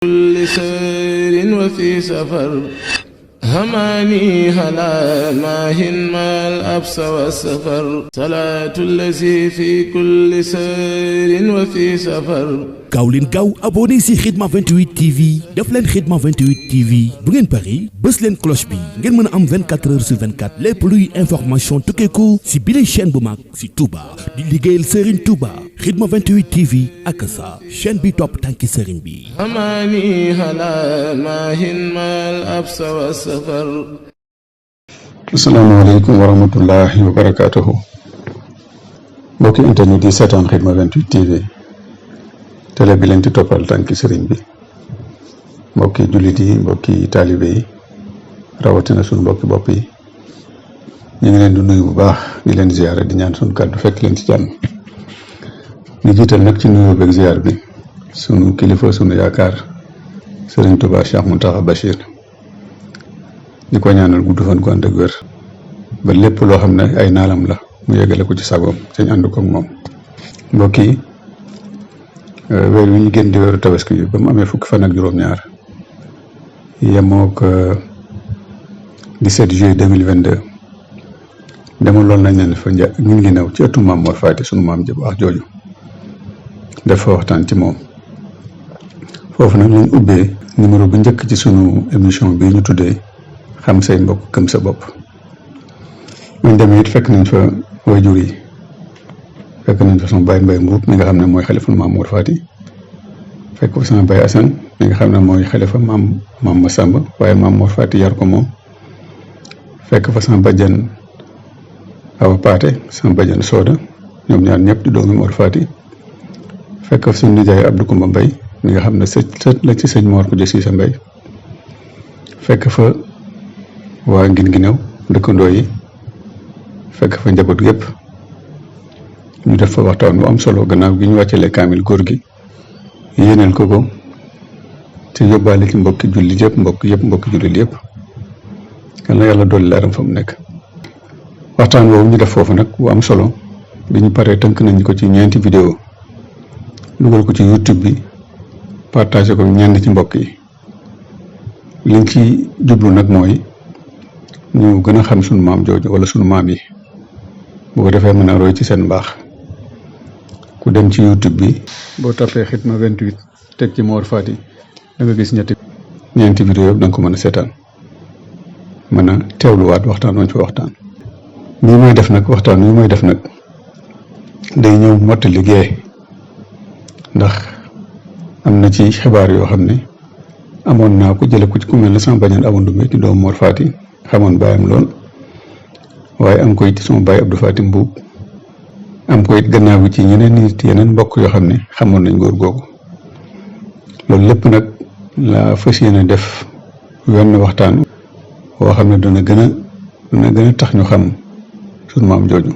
كل سير وفي سفر هماني هلا ماهن ما الأبس والسفر صلاة الذي في كل سير وفي سفر gaaw leen gaaw abonné si Khidma 28 TV def leen Khidma 28 TV bu ngeen pari bës leen cloche bi ngeen mën a am 24 heures sur 24 lépp luy information tukkeeku si bile chaîne bu mag si Touba di liggéeyal Serigne Touba Khidma 28 TV ak sa chaîne bi topp tànki Serigne bi. هماني هلا ماهن ما الأبس والسفر. asalaamaaleykum wa rahmatullahi wa barakaatuhu mbokki internet yi seetaan Khidma 28 TV télé bi leen di toppal tànki sëriñ bi mbokki jullit yi mbokki taalibe yi rawatina suñu mbokki bopp yi ñu ngi leen di nuyu bu baax di leen ziyaara di ñaan suñu kàddu fekk leen ci jàmm ñu jiital nag ci nuyoo beeg ziyaar bi sunu kilifa sunu yaakaar sëriñ Touba Cheikh Mountakha Bachir di ko ñaanal gudd fan gu ànd ak wér ba lépp loo xam ne ay naalam la mu yeggale ko ci sagoom te ñu ànd ko ak moom mbokk yi weer wi ñu génn di weeru tabaski bi ba mu amee fukki fan ak juróom-ñaar yemook 17 juillet 2022 demaloon nañ leen fa ñu ngi new ci ëttu maam Mor Fati sunu maam ji baax jooju def fa waxtaan ci moom foofu nag ñu ubbee numéro bu njëkk ci sunu émission bi ñu tuddee xam say mbokk gëm sa bopp man demee it fekk nañ fa waajur yi fekk nañ fa sama baay Mbay Mbuub mi nga xam ne mooy xalifa maam Mor Fati fekk fa sama baay Asan mi nga xam ne mooy xalifa maam Masamba waaye maam Mor Fati yar ko moom fekk fa sama bajjan Awa Paate sama bajjan Sooda ñoom ñaar ñëpp di doomi Mor Fati fekk fa suñu nijaay Abdou Kumba Mbay mi nga xam ne sët la ci sëñ Mor ko jësi sa Mbay fekk fa waa ngin gi new dëkkandoo yi fekk fa njaboot yépp ñu def fa waxtaan bu am solo gannaaw gi ñu wàccelee kaamil góor gi yéeneel ko te yóbbaale ci mbokki jullit yëpp mbokki jullit yëpp yal na yàlla dolli leeram fa mu nekk waxtaan boobu ñu def foofu nag bu am solo bi ñu paree tënk nañ ko ci ñeenti vidéo dugal ko ci YouTube bi partagé ko ñenn ci mbokk yi liñ ci jublu nag mooy ñu gën a xam sunu maam jooju wala sunu maam yi bu ko defee mën a roy ci seen mbaax ku dem ci YouTube bi boo tapee Khidma 28 teg ci Mor Fati da nga gis ñeenti vidéo yëpp da nga ko mën a seetaan mën a teewluwaat waxtaan wañ fa waxtaan nii mooy def nag waxtaan wi mooy def nag day ñëw motti liggéey ndax am na ci xibaar yoo xam ne amoon naa ko jële ko ci ku mel ne sama bañan abandumé ci doomu Mor Fati xamoon baayam lool waaye am ko it sama baay Abdou Fati Mbuub am ko it gannaaw bi ci ñeneen nit yeneen mbokk yoo xam ne xamoon nañ góor googu loolu lépp nag la fas yéene def wenn waxtaan woo xam ne dana gën a tax ñu xam sunu maam jooju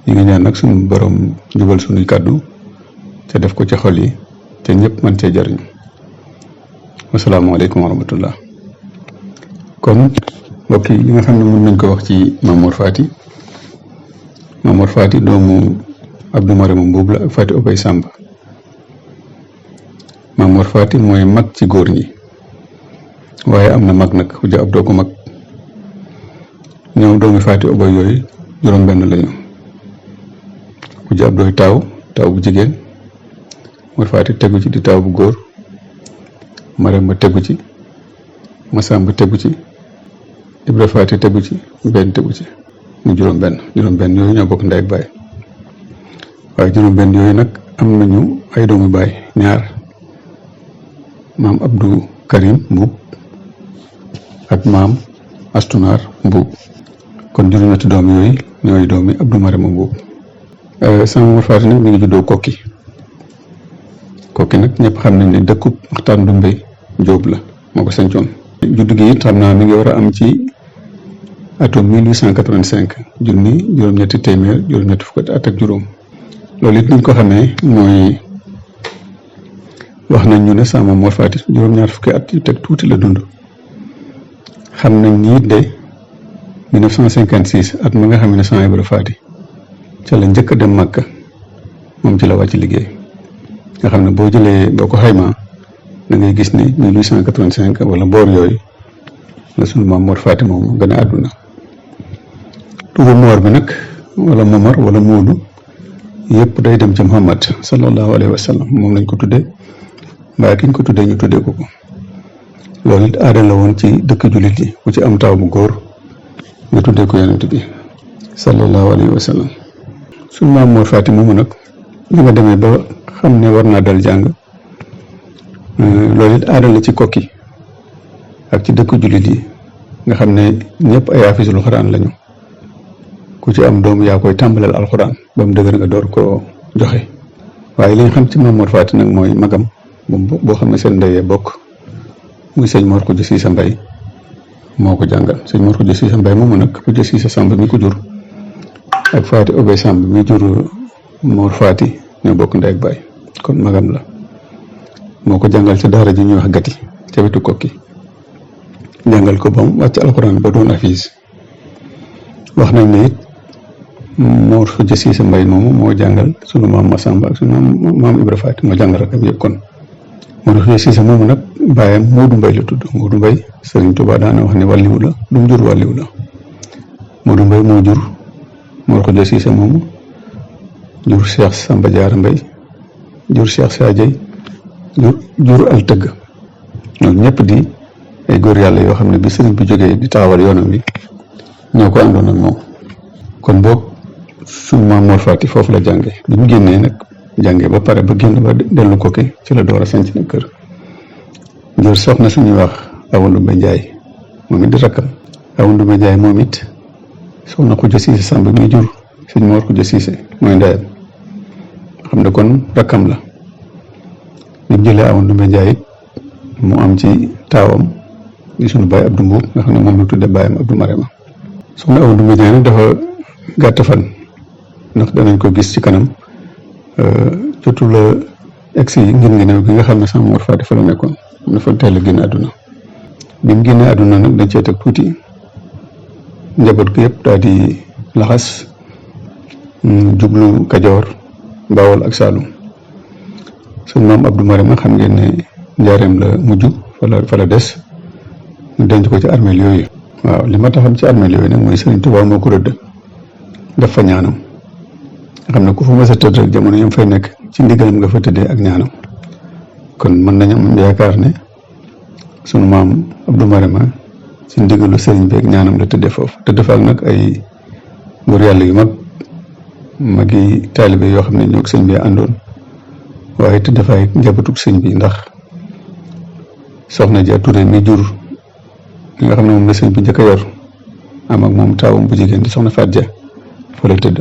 ñu ngi ñaan nag sunu borom jubal sunuy kàddu te def ko ci xol yi te ñëpp mën cee jariñu wasalaamaaleykum wa rahmatullah kon mbokk yi li nga xam ne mën nañ ko wax ci maam Mor Fati doomu Abdou Marama Mbuub la ak Fati Obay Sàmb maam Mor Fati mooy mag ci góor ñi waaye am na mag nag xuja ab doo ko mag ñoom doomi Fati Obay yooyu juróom benn lañu xuja ab dooy taaw bu jigéen Mor Fati tegu ci di taaw bu góor Marama tegu ci Masamba tegu ci Ibra Fati tegu ci benn tegu ci mu juróom benn yooyu ñoo bokk ndey ak baay waaye juróom benn yooyu nag am nañu ay doomu baay ñaar maam Abdou Karim Mbuub ak maam Astunaar Mbuub kon juróom-ñetti doom yooyu ñooy doomi Abdou Marama Mbuub sama Mor Fati nag mi ngi juddoo kokki nag ñëpp xam nañ ne dëkkub Maxtaar Ndumbe Jóob la moo ko sañcoon juddu gi it xam naa mi ngi war a am ci atum 1885 junni juróom-ñetti téeméer juróom-ñetti fukk at ak juróom loolu it niñ ko xamee mooy wax nañ ñu ne sama Mor Fati juróom-ñaar fukki at yu teg tuuti la dund xam nañ ni it de 1956 at ma nga xam ne sama Ibra Fati ca la njëkk a dem Màkka moom ci la wàcc liggéey nga xam ne boo ko xaymaa da ngay gis ne 1885 wala boor yooyu la sunu maam Mor Fati moom gën a àdduna. turu Mor bi nag wala Momar wala Moodu yëpp day dem ci Muhammad sallallahu alayhi wa sallam moom lañ ko tuddee mbaa ki ñu ko tuddee ñu tuddee ko loolu it aada la woon ci dëkk jullit yi ku ci am taaw bu góor nga tuddee ko yonent bi sallallahu alayhi wa sallam. sunu maam Mor Fati moomu nag li nga demee ba xam ne war naa dal jàng loolu it aada la ci kokki ak ci dëkk jullit yi nga xam ne ñëpp ay haafisul Alxuraan lañu ku ci am doom yaa koy tàmbalal alxuraan ba mu dëgër nga door koo joxe. waaye li nga xam ci maam Mor Fati nag mooy magam boo xam ne seen ndeyee bokk muy sëñ Mor Khoudia Cissé Mbaye moo ko jàngal. sëñ Mor Khoudia Cissé Mbaye moomu nag Khoudia Cissé Samb mi ko jur ak Fati Obey Samb mi jur Mor Fati ñoo bokk ndey ak baay kon magam la. moo ko jàngal ca daara ji ñuy wax gati ca wetu kokki jàngal ko ba mu wàcc alxuraan ba doon hafiz. wax nañ ne it Mor Khoudia Cissé Mbaye moomu moo jàngal sunu maam Masamba ak sunu maam Ibra Fati moo jàngal rakam yëpp kon. Mor Khoudia Cissé moomu nag baayam Moodu Mbaye la tudd. Moodu Mbaye Sëriñ Tuubaa daana wax ne wàlliwu la lu mu jur wàlliwu la. Moodu Mbaye moo jur Mor Khoudia Cissé moomu jur Cheikh Samba Diarra Mbaye jur Cheikh Sadio jur al tëgg ñoom ñëpp di ay góor yàlla yoo xam ne bi sëriñ bi jógee di taxawal yoonam bi ñoo ko àndoon ak moom. kon boog sunu maam Mor Fati foofu la jànge bi mu génnee nag jànge ba pare ba génn ba dellu ko ki ci la door a sanc nag kër jër soxna suñuy wax Awa Ndumbe Njaay moom it di rakkam. Awa Ndumbe Njaay moom it soxna Khoudia Cissé Samb mi jur sëñ Mor Khoudia Cissé mooy ndeyam xam ne kon rakkam la. bi mu jëlee Awa Ndumbe Njaay mu am ci taawam di sunu baay Abdou Mbuub nga xam ne moom la tudde baayam Abdou Marema. soxna Awa Ndumbe Njaay nag dafa gàtt fan ndax danañ ko gis ci kanam jotu la egsi ngir ngi new gi nga xam ne sama Mor Fati fa la nekkoon dafa teel a génn àdduna. bi mu génnee àdduna nag dañ cee teg tuuti njaboot gi yëpp daal di laxas jublu Kajoor Bawol ak Saalum. suñu maam Abdou Marema xam ngeen ne njaareem la mujj fa la des ñu denc ko ci armeel yooyu. waaw li ma taxam ci armeel yooyu nag mooy Sëriñ Tuubaa moo ko rëdd def fa ñaanam nga xam ne ku fa mës a tëdd rek jamono yam fay nekk ci ndigalam nga fa tëddee ak ñaanam kon mën nañu am yaakaar ne sunu maam Abdou Marema ci ndigalu sëriñ bi ak ñaanam la tëddee foofu te defal nag ay góor yàlla yu magi taalibe yoo xam ne ñoo sëñ bi àndoon. waaye te dafay njabootug sëñ bi ndax soxna Dia Touré mi jur li nga xam ne moom la sëñ bi njëkk a yor am ak moom taawam bu jigéen di soxna Faat Dia fa la tëdd.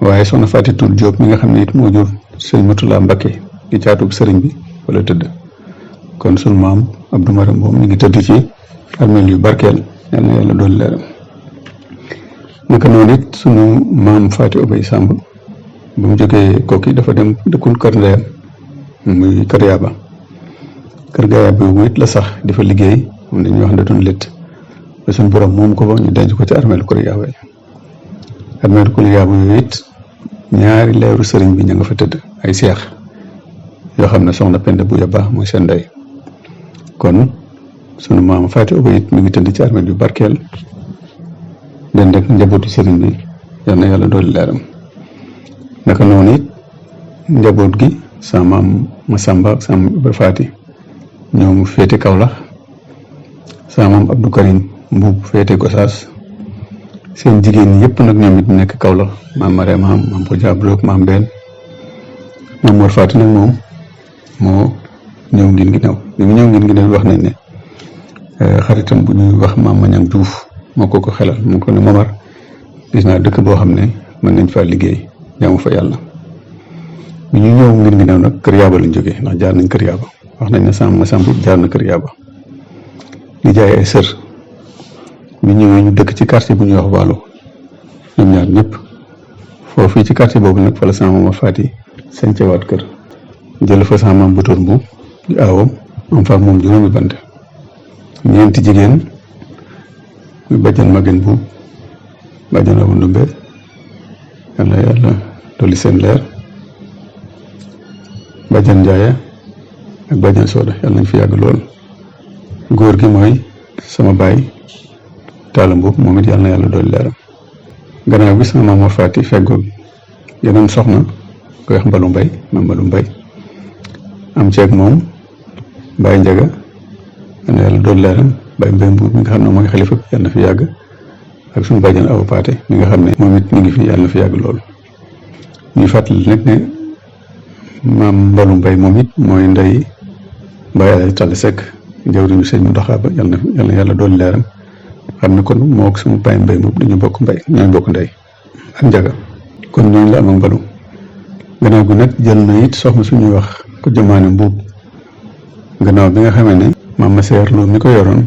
waaye soxna Faati Tuur Jóob mi nga xam ne it moo jur sëñ Mutula Mbakke di caatub sëriñ bi fa la tëdd. kon sunu maam Abdou Marema moom mi ngi tëdd ci armeel yu barkeel yal na yàlla doon leeram. naka noonu it sunu maam Fati Obey Samb bu mu jógee kooki dafa dem dëkkul kër ndeyam muy kër yaaba boobu it la sax di fa liggéey moom dañuy wax ne doon létt ba suñ borom moom ko ba ñu denc ko ci armeelu kër yaaba yi. armeelu kër yaaba yooyu it ñaari leeru sëriñ bi ña nga fa tëdd ay seex yoo xam ne soxna Penda bu Yaba mooy seen ndey. kon sunu maam Fati Obey it mi ngi tëdd ci armeel yu barkeel den rek njabootu sëriñ bi yal na yàlla dooli leeram. naka noonu it njaboot gi sama maam Masamba ak sama Ibra Fati ñoom féete Kaolack sama maam Abdou Karim Mbuub féete Gosaas seen jigéen ñi yëpp nag ñoom it nekk Kaolack maam Marema maam Khoudia Blook maam Mbène maam Mor Fati nag moom moo ñëw ngin gi new bi mu ñëw ngin gi new wax nañ ne xaritam bu ñuy wax maam Mañang Diouf moo ko xelal mu ko ne Momar gis naa dëkk boo xam ne mën nañ faa liggéey jaamu fa yàlla. bi ñu ñëw ngir ngi new nag kër yaaba lañ jógee ndax jaar nañ kër yaaba wax nañ ne sama Masamba jaar na kër yaaba di jaay ay sër. bi ñëwee ñu dëkk ci quartier bu ñuy wax Waalo ñoom ñaar ñëpp foofu ci quartier boobu nag fa la sama Mor Fati sancewaat kër jël fa sama maam Butóor Mbuub di aawam am fa moom juróomi bant ñeenti jigéen muy bàjjan Magen Mbuub bàjjan Awa Ndumbe yàlla dolli seen leer bàjjan Njaaya ak bàjjan Sooda yàlla nañ fi yàgg lool. góor gi mooy sama baay Talla Mbuub moom it yàlla na yàlla dool leeram. gannaaw bi sama maam Mor Faati feggoog yeneen soxna koy wax Mbalu Mbay maam Mbalu Mbay am ceeg moom Baye Njaga yàlla na yàlla dool leeram. Baye Mbay Mbuub mi nga xam ne mooy xalifa yàlla na fi yàgg ak suñu bàjjan Awa Paate mi nga xam ne moom it mi ngi fi yàlla na fi yàgg lool. ñuy fàttali nag ne maam Mbalu Mbay moom it mooy ndey Baye Alaaji Talla Sekk jawriñu sëñ Muntaxa ba yàlla na yàlla dool leeram. xam ne kon moo ak sama Baye Mbay moom dañu bokk mbay ñooy bokk ndey ak Njaga kon ñooñu la am ak Mbalu. gannaaw gi nag jël na it soxna suñuy wax ko jëmaane Mbuub gannaaw bi nga xamee ne maam ma seer loo mi ko yoroon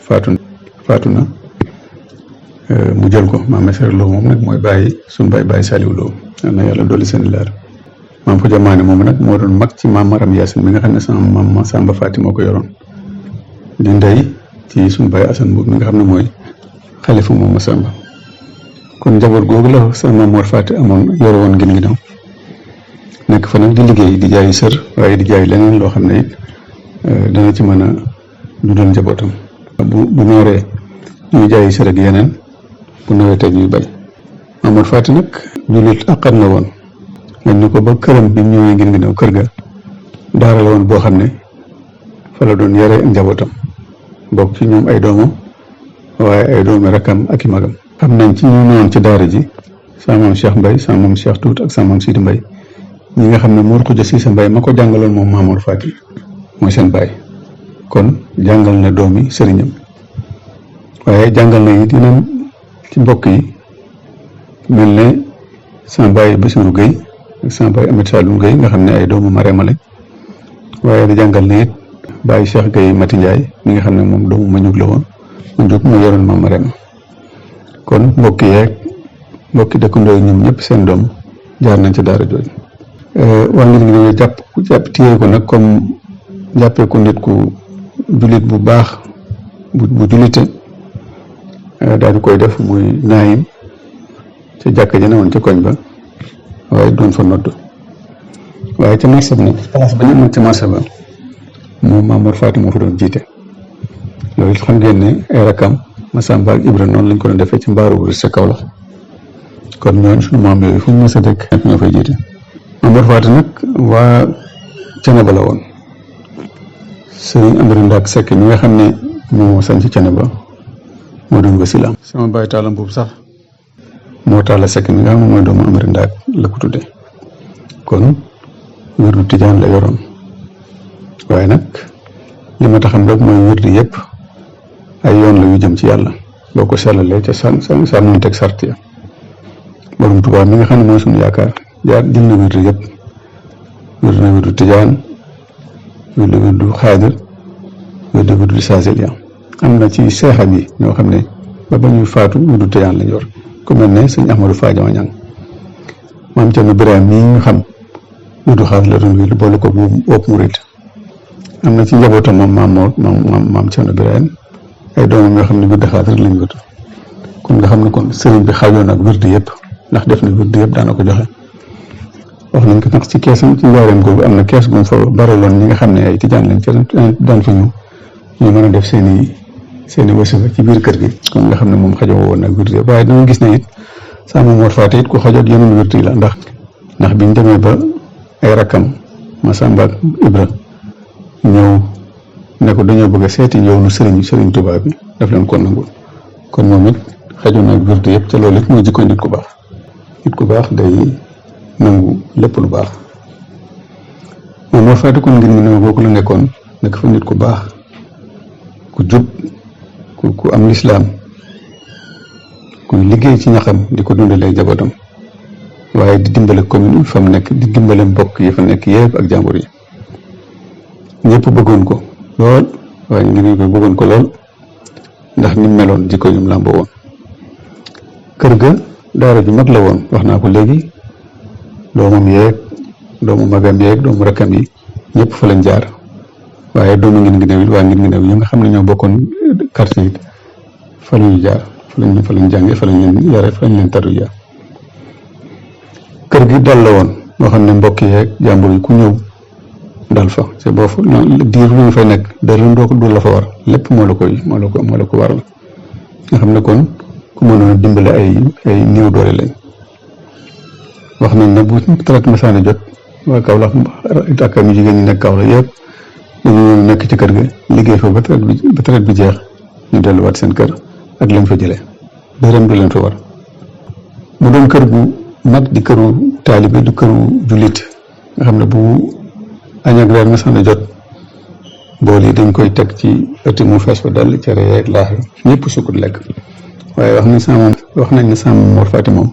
faatu na mu jël ko maam ma seer loo moom nag mooy bàyyi suñu Baye Saliou Lo yal na yàlla dolli seen leer. maam ko jëmaane moom nag moo doon mag ci maam Maram Yaasin mi nga xam ne sama maam Samba Faati moo ko yoroon di ndey ci suñu Baye Assane Mbuub mi nga xam ne mooy xalifa moom ma Samba. kon njaboot googu la sama maam Mor Faati amoon yore woon ngin ginnaaw nekk fa nag di liggéey di jaay sër waaye di jaay leneen loo xam ne it dana ci mën a dundal njabootam. bu nooree ñuy jaay sër ak yeneen bu nawetee ñuy bay. maam Mor Faati nag jullit àqan la woon ngañ ñu ko ba këram bi mu ñëwee ngin ginnaaw kër ga daara la woon boo xam ne fa la doon yare ak njabootam bokk ci ñoom ay doomam waaye ay doomi rakkam ak i magam. xam nañ ci ñu noonu ci daara ji sama maam Cheikh Mbay sama maam Cheikh Tuut ak sama maam Sidi Mbay ñi nga xam ne Mor Xuja Siise Mbay ma ko jàngaloon moom maam Mor Faati mooy seen baay kon jàngal na doomi sëriñam waaye jàngal na it yeneen ci mbokk yi mel ne sama baay Basiru Gay ak sama baay Amet Saalum Gay nga xam ne ay doomu Mareema lañ waaye di jàngal na it baay Cheikh Gay Mati Njaay mi nga xam ne moom doomu ma ñug la woon ma ñug moo yoroon maam Mareema kon mbokki dëkkandoo ñoom ñëpp seen doom jaar nañ ci daara jooju. wax nit ñi dañoo jàpp téye ko nag comme jàppee ko nit ku jullit bu baax bu jullite daal di koy def muy naayim ca jàkka ja ne woon ca koñ ba waaye doon fa nodd waaye ca marché ba nag place ba ñu amoon ca marché ba moom Maam Mor Faati moo fa doon jiite loolu xam ngeen ne ay rakam Masamba ak Ibra noonu lañ ko doon defee ci mbaaru bu sa kaw la kon ñooñu suñu maam yooyu fu ñu mës a dëkk ñoo fay jiite. Maam Mor Faati nag waa Ceneba la woon sëriñ Amari Ndaak Sekk mi nga xam ne moo sañ ci Ceneba moo doon wasilaam. sama baay Talla Mbuub sax moo Talla Sekk mi nga xam ne mooy doomu Amari Ndaak la ko tudde kon wirdu tijaan la yoroon waaye nag li ma taxam rek mooy wirdu yëpp ay yoon la yu jëm ci yàlla boo ko sellalee ca sàmmoon teg sart ya borom Tuubaa mi nga xam ne mooy suñu yaakaar jël na wirdu yëpp wirdu na wirdu tijaan wirdu xaadir wirdu saasiliya am na ci seexam yi ñoo xam ne ba ñuy faatu wirdu tijaan lañ yor ku mel ne sëñ Ahmadou Fadiama Ñang maam Cerno Birahim mii nga xam wirdu xaadir la doon wirdu boole ko bu wopp murit am na ci njabootam moom maam Cerno Birahim ay doomam yoo xam ne wirdu xaadir lañ wirdu kon nga xam ne kon sëriñ bi xaajoon ak wirdu yëpp ndax def na wirdu yëpp daana ko joxe wax nañ ko nag ci keesam ci njaareem googu am na kees gu mu fa baraloon ñi nga xam ne ay tijaan lañ ca daan fa ñu mën a def seeni wasifa ci biir kër gi kon nga xam ne moom xajoo woon ak wirdu yëpp waaye dama gis ne it sama Mor Faati it ku xajoot yeneen wirdu yi la ndax biñ demee ba ay rakkam Masamba ak Ibra ñëw ne ko dañoo bëgg a seeti yoonu sëriñ Tuubaa bi daf leen ko nangul kon moom it xajoon ak wirdu yëpp ca loolu it mooy jikko nit ku baax day nangu lépp lu baax. Maam Mor Faati kon ngir mu ne boobu la nekkoon nekk fa nit ku baax ku jub ku am lislaam ku liggéey ci ñaxam di ko dundalee jabootam waaye di dimbale commune bi fa mu nekk di dimbale mbokk yi fa nekk yëpp ak jàmbur yi ñëpp bëggoon ko lool waaye ngir ñu ko bëggoon ko lool ndax ni meloon jikko yum làmboo woon. kër ga daara ju mag la woon wax naa ko léegi doomam yeeg doomu magam yeeg doomu rakkam yi ñëpp fa lañ jaar waaye doomu ngin ngi new waa ngin ngi new yi nga xam ne ñoo bokkoon quartier yi fa lañu jaar fa lañ jànge fa lañ leen yare fa lañ leen tarbiya. kër gi dal la woon moo xam ne mbokk yeeg jàmbur yi ku ñëw dal fa te boo fa diir lu ñu fay nekk dara doo ko du la fa war lépp moo la ko waral nga xam ne kon ku mënoon a dimbale ay néew doole lañ. wax nañ ne bu traite masaana jot waa Kaolack ak mi jigéen ñi nekk Kaolack yëpp dañu nekk ci kër ga liggéey fa ba traite bi jeex ñu delluwaat seen kër ak lañ fa jëlee dërëm du leen fa war. mu doon kër gu mag di këru taalibe du këru jullit nga xam ne bu añ ak reer masaana jot bool yi dañ koy teg ci ëtt mu fees fa dal cere yeeg laax ñëpp sukkut lekk waaye wax nañ ne sama Mor Fati moom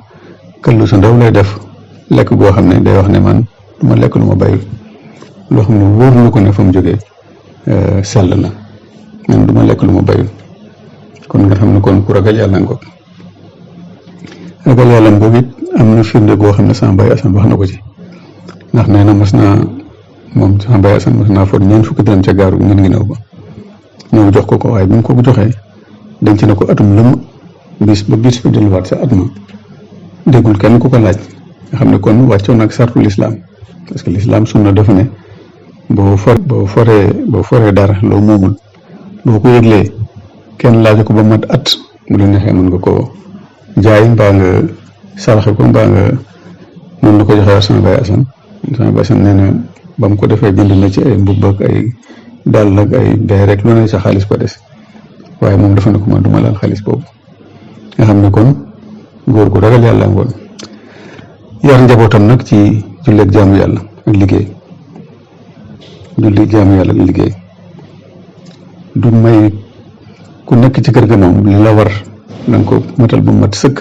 këllu su ndaw lay def lekk goo xam ne day wax ne man du ma lekk lu ma bayul loo xam ne wóor na ko ne fa mu jógee sell na man du ma lekk lu ma bayul kon nga xam ne kon ku ragal yàlla nga ko ragal yàlla boobu it am na firnde goo xam ne sama Baye Assane wax na ko ci ndax nee na sama Baye Assane mas naa for ñeent fukki dërëm ca gaaru ngeen ngi néew ba ñëw jox ko waaye bi mu ko joxee denc na ko atum lëmm bis ba delluwaat sa at ma déggul kenn ku ko laaj nga xam ne kon wàccoon ak sartu lislaam parce que lislaam sunna dafa ne boo foree dara loo moomul boo ko yëglee kenn laaj ko ba mat at bu la neexee mën nga ko jaay mbaa nga saraxe ko mbaa nga noonu la ko joxee sama Baye Assane nee na ba mu ko defee jënd na ci ay mbubb ak ay dàll ak ay day rek lu ne sa xaalis ko des waaye moom dafa ne ko man du ma laal xaalis boobu nga xam ne kon góor gu ragal yàlla ngoon yar njabootam nag ci julli ak jaamu yàlla ak liggéey du may ku nekk ci kër ga moom li la war na nga ko matal bu mat sëkk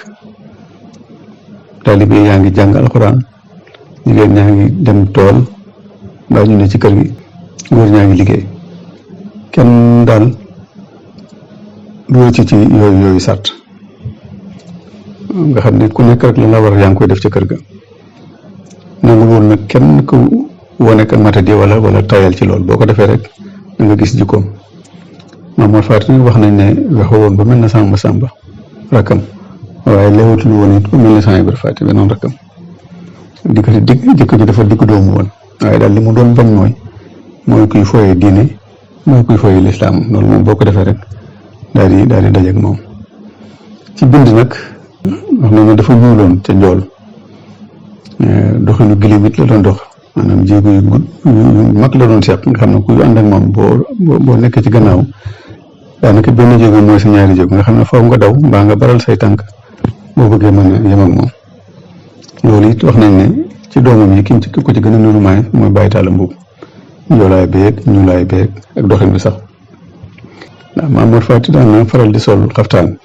taalibe yaa ngi jàng alxuraan jigéen ñaa ngi dem tool mbaa ñu ne ci kër gi góor ñaa ngi liggéey kenn daal lu ci yooyu sàrt nga xam ne ku nekk rek la la war yaa ngi koy def ci kër ga nangu woon nag kenn ku wane ak matadi wala tayal ci loolu boo ko defee rek da nga gis jikkoom Maam Mor Fati wax nañ ne waxu woon ba mel na Samba rakkam waaye leewatul woon it ba mel na Samba Ibra Fati beneen rakkam jikko ji dafa digg doomu woon waaye daal li mu doon bañ mooy kuy fooyee diine mooy kuy fooyee lislaam loolu moom boo ko defee rek daal di dajeek moom ci bind nag wax na ne dafa ñuuloon ca njool doxinu gilim it la doon dox maanaam jéego yu mag la doon seq nga xam ne kuy ànd ak moom boo nekk ci gannaaw daanaka benn jéego mooy sa ñaari jéego nga xam ne faaw nga daw mbaa nga baral say tànk boo bëggee mën a yem ak moom loolu it wax nañ ne ci doomam yi ki ko ci gën a nuru maay mooy Baye Talla Mbuub njoolaay beeg ñuulaay beeg ak doxin bi sax ndax Maam Mor Fati daan na faral di sol xaftaan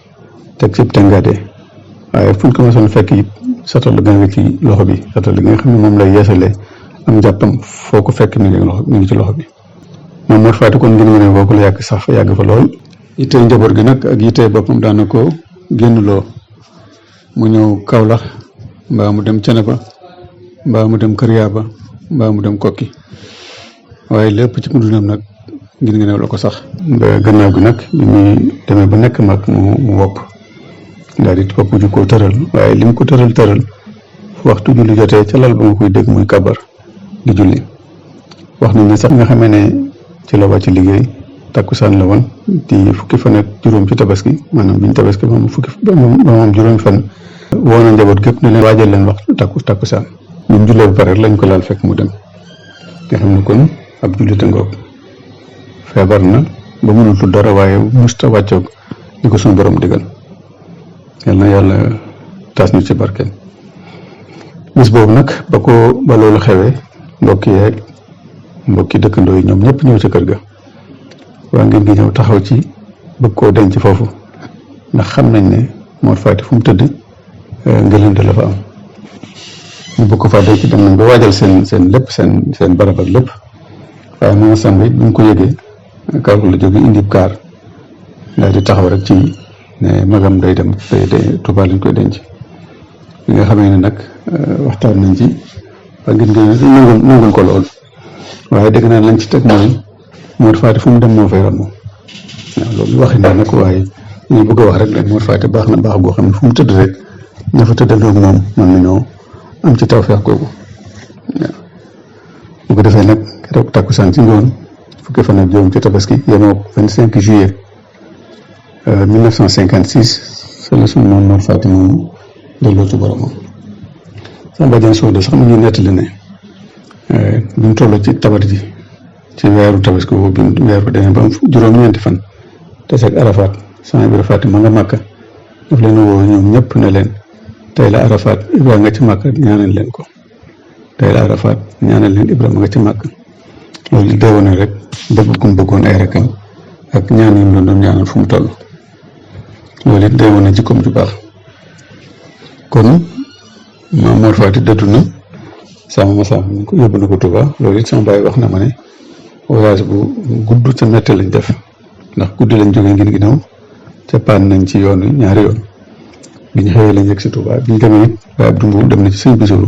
teg cib tengaade waaye fuñ ko mosoon fekk it satal ga nga ci loxo bi satal gi nga xam ne moom lay yeesalee am jàppam foo ko fekk mi ngi ci loxo bi Maam Mor Fati kon ngir mu ne boo ko la yàgg sax yàgg fa lool yittee njaboot gi nag ak yittee boppam daana ko génn loo mu ñëw Kaolack mbaa mu dem Ceneba mbaa mu dem Kër Yaaba mbaa mu dem Kokki waaye lépp ci dundam nag ngir nga ne la ko sax ba gannaaw gi nag bi muy demee ba nekk mag mu wopp daal di bopp ju ko tëral waaye li mu ko tëral waxtu julli jotee ca lal ba nga koy dégg muy kabar di julli wax nañ ne sax nga xamee ne ci la wàcc liggéey takkusaan la woon di fukki fan ak juróom ci tabaski maanaam biñ tabaski ba moom juróomi fan woo na njaboot gépp ne leen waajal leen waxtu takkusaan bi mu jullee ba pare lañ ko laal fekk mu dem nga xam ne kon ab jullite ngoog feebar na ba mënatul dara waaye musta wàccoog li ko suñu borom digal yal na yàlla taas ñu ci barkeel bis boobu nag ba loolu xewee mbokki dëkkandoo yi ñoom ñëpp ñëw ca kër ga waa ngir gi ñëw taxaw ci bëgg koo denc foofu ndax xam nañ ne Mor Fati fu mu tëdd ngëlante la fa am ñu bëgg ko faa denc dem nañ ba waajal seen lépp seen barab ak lépp waaye Mama Samba it bi mu ko yëgee Kaolack la jóge indi kaar daal di taxaw rek ci ne magam day dem day Tuubaa lañ koy denc li nga xamee ne nag waxtaan nañ ci waa ngir gi nangul ko lool waaye dégg naa lañ ci teg mooy Mor Fati fu mu dem moo fay wan moom waaw loolu waxi naa nag waaye ñu bëgg a wax rek ne Mor Fati baax na baax goo xam ne fu mu tëdd rek ña fa tëddandoo moom mën nañoo am ci tawfeex googu waaw bu ko defee nag keroog takkusaan ci ngoon fukki fan ak juróom ci tabaski yemoo 25 juillet 1956 c'est la sunu Maam Mor Faty moomu delloo ci boromam. sama bàjjen Sooda sax mu ngi nettali ne bi mu toll ci tabat ji ci weeru tabaski boobu bi mu weeru demee ba am juróom-ñeenti fan te seeg Arafat sama Ibra Faty ma nga Màkka daf leen woo ñoom ñëpp ne leen tey la Arafat Ibra nga ci Màkka ñaanal leen ko tey la Arafat ñaanal leen Ibra ma nga ci Màkka loolu day wone rek bëgg gum bëggoon ay rakam ak ñaan yi mu doon ñaanal fu mu toll loolu it day wone jikkoom ju baax. kon Maam Mor Faty dëddu na sama masaam ñu ko yóbbu na ko Touba loolu it sama baay wax na ma ne voyage bu gudd ca metti lañ def ndax guddi lañ jógee ngir ginnaaw ca paan nañ ci yoon wi ñaari yoon bi ñu xëyee lañ yegg si Touba bi ñu demee it Baye Abdou Mbow dem na ci sëñ Basiru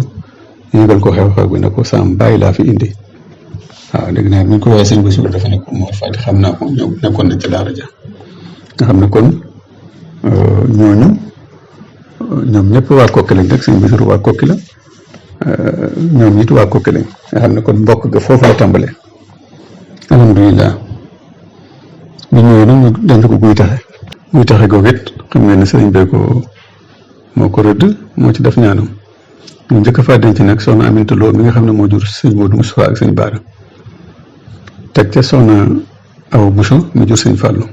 ñu yëgal ko xew-xew bi ne ko sam bàyyi laa fi indi waaw dégg naa bi ñu ko waxee sëñ Basiru dafa ne ko Mor Faty xam naa ko ñoom nekkoon nañ ci daara ja nga xam ne kon ñooñu ñoom ñëpp waa Kokki lañ rek sëñ Basiru waa Kokki la ñoom it waa Kokki lañ nga xam ne kon mbokk ga foofu la tàmbalee alhamdulilah bi ñëwee nag ñu denc ko guy taxe googu it xam ngeen ne sëriñ bee ko moo ko rëdd moo ci def ñaanam ñu njëkk faa denc nag soxna Aminta Lo mi nga xam ne moo jur sëñ Modou Moustapha ak sëñ Baara teg ca soxna Awa Bousso mi jur sëñ Fallou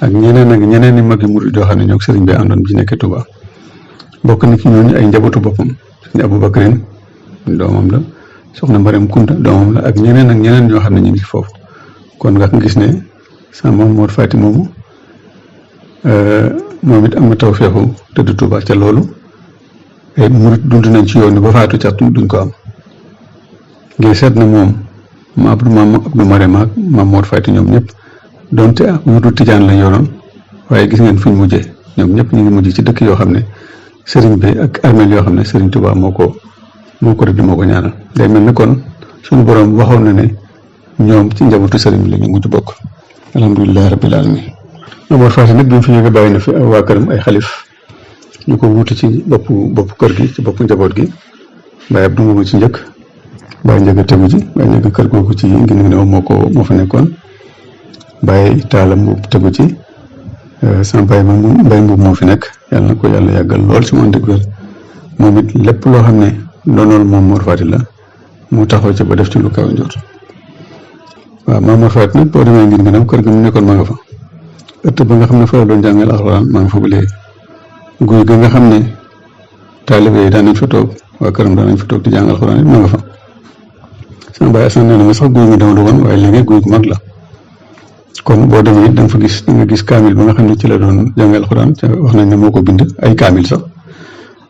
ak ñeneen ni mag yu murid yoo xam ne ñoo sëriñ bi àndoon bi nekkee Touba bokk na ci ñooñu ay njabootu boppam sëñ Aboubacrine doomam la soxna Mariam Kunta doomam la ak ñeneen ñoo xam ne ñu ngi foofu kon nga gis ne sama Maam Mor Faty moomu moom it am na tawfeexu tëdd Touba ca loolu ay murid dund nañ ci yoon ba faatu ca duñ ko am ngir seet na moom Abdou Marème ak Maam Mor Faty ñoom ñëpp donte ak wutu tijaan lañ yoroon waaye gis ngeen fuñ mujjee ñoom ñëpp ñu ngi mujj ci dëkk yoo xam ne sëriñ bi ak armeel yoo xam ne sëriñ Touba moo ko rëdd moo ko ñaanal day mel ne kon suñu borom waxoon na ne ñoom ci njabootu sëriñ bi la ñu mujj bokk alhamdulilah rabbil alamin Maam Mor Faty nag bi mu fi jógee bàyyi na fi waa këram ay xalif ñu ko wuute ci bopp kër gi ci bopp njaboot gi Baye Abdou Mbow ci njëkk Baye Ndiaga tegu ci Baye Ndiaga kër googu ci Guinée moo fa nekkoon Baye Talla Mbow tegu ci sama Baye Mbaye Mbow moo fi nekk yàlla na ko yàlla yàggal lool si man dëgg moom it lépp loo xam ne doonoon Maam Mor Faty la mu taxaw ci ba def ci lu kaw njort waaw Maam Mor Faty nag boo demee ngir nga kër gi mu nekkoon ma nga fa ëtt ba nga xam ne fa la doon jàngal alxuraan maa nga fa ba léegi guy ga nga xam ne taalibe yi daan nañ fa toog waa këram daan nañ fa toog di jàngal alxuraan it ma nga fa sama Baye Assane nee na ma sax guy nga dama doon waaye léegi guy gu mag la kon boo demee it da nga gis kaamil ba nga xam ne ci la doon jàngal alxuraan wax nañ ne moo ko bind ay kaamil sax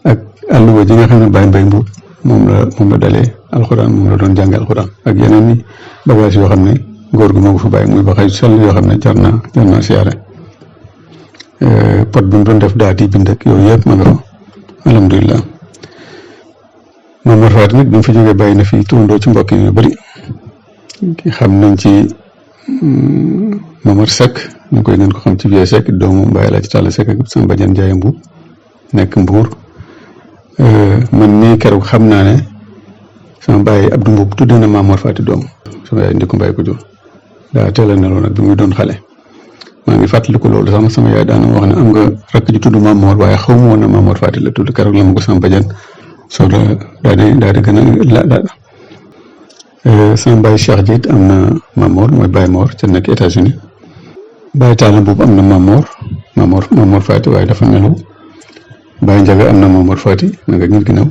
ak àlluwa ji nga xam ne Baye Mbaye Mbuub moom la dalee alxuraan moom la doon jàngal alxuraan ak yeneen ni bagage yoo xam ne góor gu moo ko fa bàyyi muy baxay sell yoo xam ne jar naa siyaare pot bi mu doon def daat yi bind ak yooyu yëpp ma nga fa alhamdulilah Maam Mor Faty nag bi mu fi jógee bàyyi na fi turandoo ci mbokk yu bëri xam nañ ci Momar Seck ñu koy ngeen ko xam ci Vieux Seck doomu Mbaye la ci Talla Seck ak sama bajjan Njaay Mbuub nekk Mbuur man mii keroog xam naa ne sama Baye Abdou Mbuub tuddee na Maam Mor Faty doom sama yaay Ndiku Mbaye ko jur daa teel a neloo nag bi muy doon xale maa ngi fàttaliku loolu sax sama yaay daana wax ne am nga rakk ji tudd Maam Mor waaye xaw ma woon na Maam Mor Faty la tudd keroog la ma ko sama bajjan soo daal di gën a sama Baye Cheikh Diet am na Maam Mor mooy Baye Mor ca nekk États-Unis Baye Talla boobu am na Maam Mor Faty waaye dafa nelaw Baye Ndiaga am na Maam Mor Faty ma nga ngir ginnaaw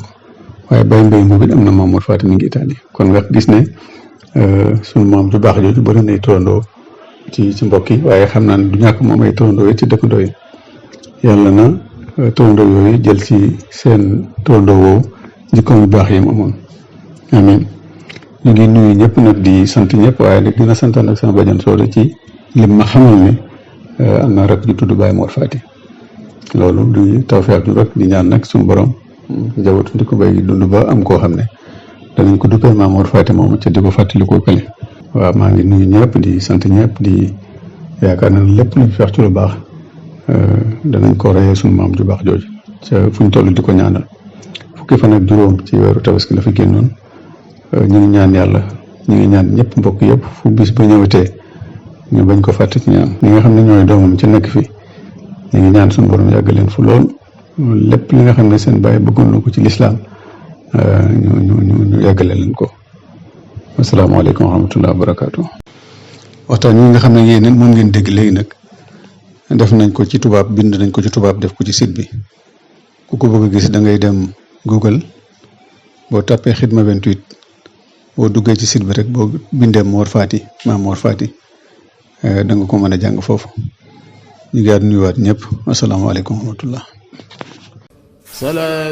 waaye Baye Mbaye Mbuub it am na Maam Mor Faty mi ngi Italie kon nga gis ne sunu maam ju baax jooju bëri na ay turandoo ci mbokk yi waaye xam naa ne du ñàkk moom ay turandoo yi ci dëkkandoo yi yàlla na turandoo yooyu jël ci seen turandoo woowu jikkoom yu baax yi mu amoon amiin ñu ngi nuyu ñëpp nag di sant ñëpp waaye nag dina sant nag sama bajjan Sooda ci lim ma xamal ne am na rek ju tudd Baye Mor Faty loolu di tawfeex ju rek di ñaan nag suñu borom njabootu di ko bay dund ba am koo xam ne danañ ko duppee Maam Mor Faty moom ca di ko fàttali ko kële waaw maa ngi nuyu ñëpp di sant ñëpp di yaakaar na lépp luñ feex ci lu baax danañ ko reyee suñu maam ju baax jooju ca fuñ toll di ko ñaanal fukki fan ak juróom ci weeru tabaski la fi génnoon ñu ngi ñaan yàlla ñu ngi ñaan ñëpp mbokk yëpp fu bis ba ñëwatee ñu bañ ko fàtte ci ñaan ñi nga xam ne ñooy doomam ci nekk fi ñu ngi ñaan suñu borom yàgg leen fu lool lépp li nga xam ne seen baay bëggoon na ko ci lislaam ñu yàggale leen ko. asalaamaaleykum wa rahmatulah wa barakaatu. waxtaan wi nga xam ne yéen moom ngeen dégg léegi nag def nañ ko ci tubaab bind nañ ko ci tubaab def ko ci site bi ku ko bëgg a gis da ngay dem Google boo tàppee Khidma 28 boo duggee ci site bi rek boo bindee Mor Fati Maam Mor Fati da nga ko mën a jàng foofu ñu ngi nuyuwaat ñëpp asalaamaaleykum wa rahmatulah.